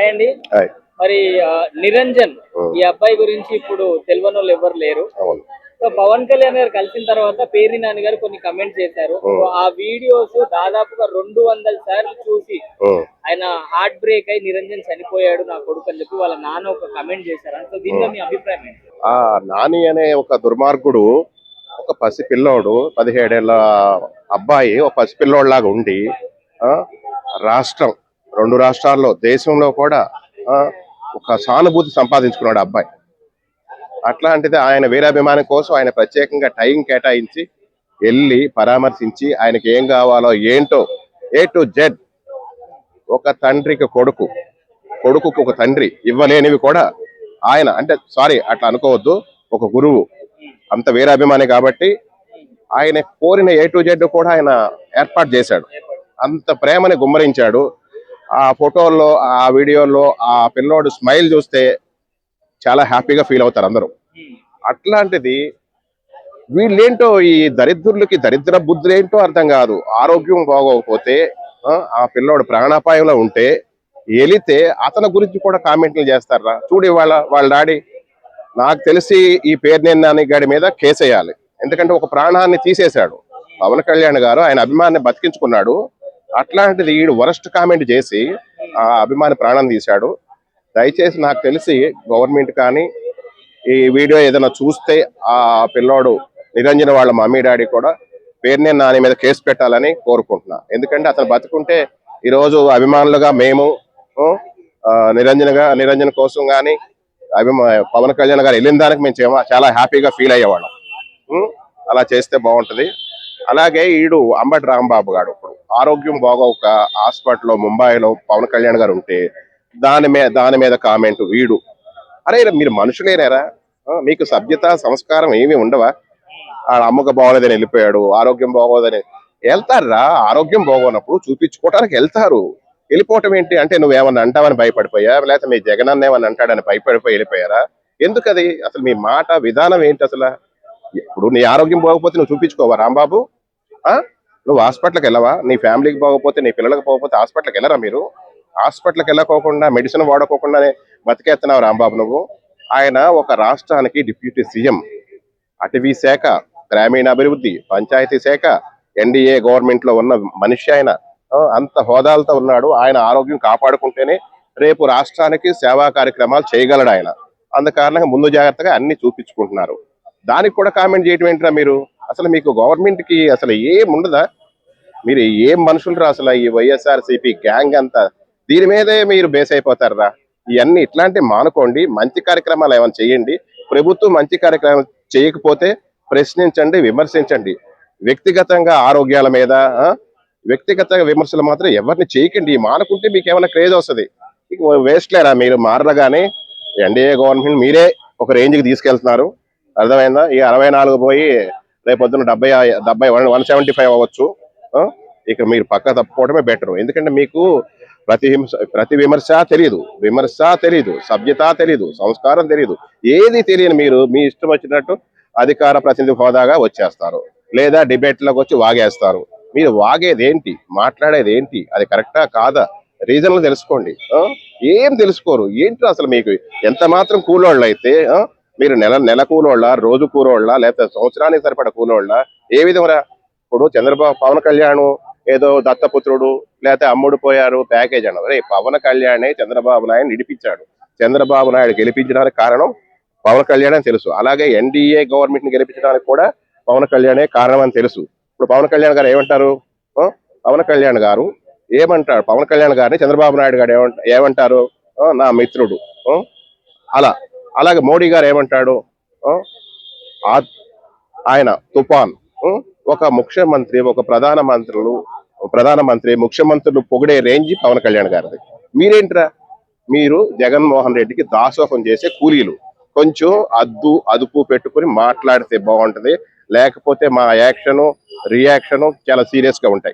Hi అండి. Hi. మరి నిరంజన్ ఈ అబ్బాయి గురించి ఇప్పుడు తెలియనోళ్ళు ఎవరు లేరు. అవును. సో పవన్ కళ్యాణ్ గారు కలిసిన తర్వాత పేర్ని నాని గారు కొన్ని కమెంట్ చేశారు. సో ఆ వీడియోస్ దాదాపుగా 200 సార్లు చూసి ఆయన హార్ట్ బ్రేక్ అయి నిరంజన్ చనిపోయాడు నా కొడుకు అని చెప్పి వాళ్ళ నాన్న ఒక కమెంట్ చేశారు. సో దీనిలో మీ అభిప్రాయం ఏంటి? ఆ నాని అనే ఒక దుర్మార్గుడు ఒక పసిపిల్లోడు 17 ఏళ్ల అబ్బాయి ఒక పసిపిల్లోడ్లాగా ఉండి రాష్ట్రం 2 రాష్ట్రాల్లో దేశంలో కూడా ఒక సానుభూతి సంపాదించుకున్నాడు అబ్బాయి. అట్లాంటిది ఆయన వీరాభిమానం కోసం ఆయన ప్రత్యేకంగా టైం కేటాయించి వెళ్ళి పరామర్శించి ఆయనకి ఏం కావాలో ఏంటో A to Z ఒక తండ్రికి కొడుకుకు ఒక తండ్రి ఇవ్వలేనివి కూడా ఆయన అంటే సారీ అట్లా అనుకోవద్దు, ఒక గురువు అంత వీరాభిమాని కాబట్టి ఆయన కోరిన A to Z కూడా ఆయన ఏర్పాటు చేశాడు. అంత ప్రేమని గుమ్మరించాడు. ఆ ఫోటోల్లో ఆ వీడియోల్లో ఆ పిల్లోడు స్మైల్ చూస్తే చాలా హ్యాపీగా ఫీల్ అవుతారు అందరూ. అట్లాంటిది వీళ్ళేంటో ఈ దరిద్రులకి దరిద్ర బుద్ధులేంటో అర్థం కాదు. ఆరోగ్యం బాగోకపోతే ఆ పిల్లోడు ప్రాణాపాయంలో ఉంటే వెళితే అతని గురించి కూడా కామెంట్లు చేస్తారా? చూడు వాళ్ళ డాడీ నాకు తెలిసి ఈ పేర్నేని నాని గాడి మీద కేసేయాలి. ఎందుకంటే ఒక ప్రాణాన్ని తీసేశాడు పవన్ కళ్యాణ్ గారు, ఆయన అభిమానాన్ని బతికించుకున్నాడు. అట్లాంటిది ఈడు వరస్ట్ కామెంట్ చేసి ఆ అభిమాని ప్రాణం తీశాడు. దయచేసి నాకు తెలిసి గవర్నమెంట్ కానీ ఈ వీడియో ఏదైనా చూస్తే ఆ పిల్లోడు నిరంజన్ వాళ్ళ మమ్మీ డాడీ కూడా పేర్నేని నాని మీద కేసు పెట్టాలని కోరుకుంటున్నా. ఎందుకంటే అతను బతుకుంటే ఈరోజు అభిమానులుగా మేము నిరంజన్ కోసం కానీ పవన్ కళ్యాణ్ గారు వెళ్ళిన దానికి మేము చాలా హ్యాపీగా ఫీల్ అయ్యేవాళ్ళం. అలా చేస్తే బాగుంటది. అలాగే ఈడు అంబటి రాంబాబు గారు ఇప్పుడు ఆరోగ్యం బాగోక హాస్పిటల్లో ముంబైలో పవన్ కళ్యాణ్ గారు ఉంటే దాని మీద కామెంట్ వీడు, అరే మీరు మనుషులేనారా? మీకు సభ్యత సంస్కారం ఏమీ ఉండవా? ఆ అమ్మకు బాగోలేదని వెళ్ళిపోయాడు, ఆరోగ్యం బాగోదని వెళ్తారా? ఆరోగ్యం బాగోనప్పుడు చూపించుకోవడానికి వెళ్తారు. వెళ్ళిపోవటం ఏంటి అంటే నువ్వేమన్నా అంటావని భయపడిపోయా, లేకపోతే మీ జగన్ అన్న ఏమన్నా అంటాడని భయపడిపోయి వెళ్ళిపోయారా? ఎందుకది? అసలు మీ మాట విధానం ఏంటి అసలు? ఇప్పుడు నీ ఆరోగ్యం బాగోకపోతే నువ్వు చూపించుకోవా రాంబాబు? నువ్వు హాస్పిటల్కి వెళ్ళవా? నీ ఫ్యామిలీకి బాగోకపోతే నీ పిల్లలకు పోకపోతే హాస్పిటల్కి వెళ్ళరా మీరు? హాస్పిటల్కి వెళ్ళకోకుండా మెడిసిన్ వాడుకోకుండానే బతికేస్తున్నావు రాంబాబు నువ్వు. ఆయన ఒక రాష్ట్రానికి డిప్యూటీ సీఎం, అటవీ శాఖ, గ్రామీణాభివృద్ధి, పంచాయతీ శాఖ, ఎన్డీఏ గవర్నమెంట్ లో ఉన్న మనిషి ఆయన. అంత హోదాలతో ఉన్నాడు. ఆయన ఆరోగ్యం కాపాడుకుంటేనే రేపు రాష్ట్రానికి సేవా కార్యక్రమాలు చేయగలడు ఆయన. అందుకారణంగా ముందు జాగ్రత్తగా అన్ని చూపించుకుంటున్నారు. దానికి కూడా కామెంట్ చేయటం ఏంటరా మీరు? అసలు మీకు గవర్నమెంట్ కి అసలు ఏం ఉండదా? మీరు ఏం మనుషులు రా అసలు? ఈ వైఎస్ఆర్సీపీ గ్యాంగ్ అంతా దీని మీదే మీరు బేస్ అయిపోతారా? ఇవన్నీ ఇట్లాంటి మానుకోండి, మంచి కార్యక్రమాలు ఏమైనా చేయండి. ప్రభుత్వం మంచి కార్యక్రమం చేయకపోతే ప్రశ్నించండి, విమర్శించండి. వ్యక్తిగతంగా ఆరోగ్యాల మీద వ్యక్తిగత విమర్శలు మాత్రం ఎవరిని చేయకండి. మానుకుంటే మీకు ఏమైనా క్రేజ్ వస్తుంది. వేస్ట్ లేరా మీరు? మారగానే ఎన్డీఏ గవర్నమెంట్ మీరే ఒక రేంజ్కి తీసుకెళ్తున్నారు, అర్థమైందా? ఈ 64 పోయి రేపొద్దున 70 175 అవ్వచ్చు. ఇక మీరు పక్క తప్పుకోవడమే బెటర్. ఎందుకంటే మీకు ప్రతి విమర్శ తెలియదు, సభ్యత తెలియదు, సంస్కారం తెలియదు, ఏది తెలియని మీరు మీ ఇష్టం వచ్చినట్టు అధికార ప్రతినిధి హోదాగా వచ్చేస్తారు, లేదా డిబేట్లోకి వచ్చి వాగేస్తారు. మీరు వాగేది ఏంటి? మాట్లాడేది ఏంటి? అది కరెక్టా కాదా? రీజన్లు తెలుసుకోండి. ఏం తెలుసుకోరు ఏంటి అసలు? మీకు ఎంత మాత్రం కూలోళ్ళు అయితే మీరు నెల కూలోళ్ళ, రోజు కూలోళ్ళ, లేకపోతే సంవత్సరానికి సరిపడ కూలోళ్ళ? ఏ విధంగా? ఇప్పుడు పవన్ కళ్యాణ్ ఏదో దత్తపుత్రుడు లేకపోతే అమ్ముడు పోయారు ప్యాకేజ్ అన్నారు. పవన్ కళ్యాణ్ చంద్రబాబు నాయుడు నిడిపించాడు. చంద్రబాబు నాయుడు గెలిపించడానికి కారణం పవన్ కళ్యాణ్ అని తెలుసు. అలాగే ఎన్డీఏ గవర్నమెంట్ ని గెలిపించడానికి కూడా పవన్ కళ్యాణే కారణం అని తెలుసు. ఇప్పుడు పవన్ కళ్యాణ్ గారు ఏమంటారు? పవన్ కళ్యాణ్ గారు ఏమంటారు? పవన్ కళ్యాణ్ గారిని చంద్రబాబు నాయుడు గారు ఏమంటారు? నా మిత్రుడు. అలాగే మోడీ గారు ఏమంటాడు? ఆయన తుఫాన్. ఒక ముఖ్యమంత్రి, ఒక ప్రధానమంత్రి ముఖ్యమంత్రులు పొగిడే రేంజ్ పవన్ కళ్యాణ్ గారిది. మీరేంట్రా? మీరు జగన్మోహన్ రెడ్డికి దాసోహం చేసే కూలీలు. కొంచెం అదుపు పెట్టుకుని మాట్లాడితే బాగుంటది. లేకపోతే మా రియాక్షను చాలా సీరియస్ గా ఉంటాయి.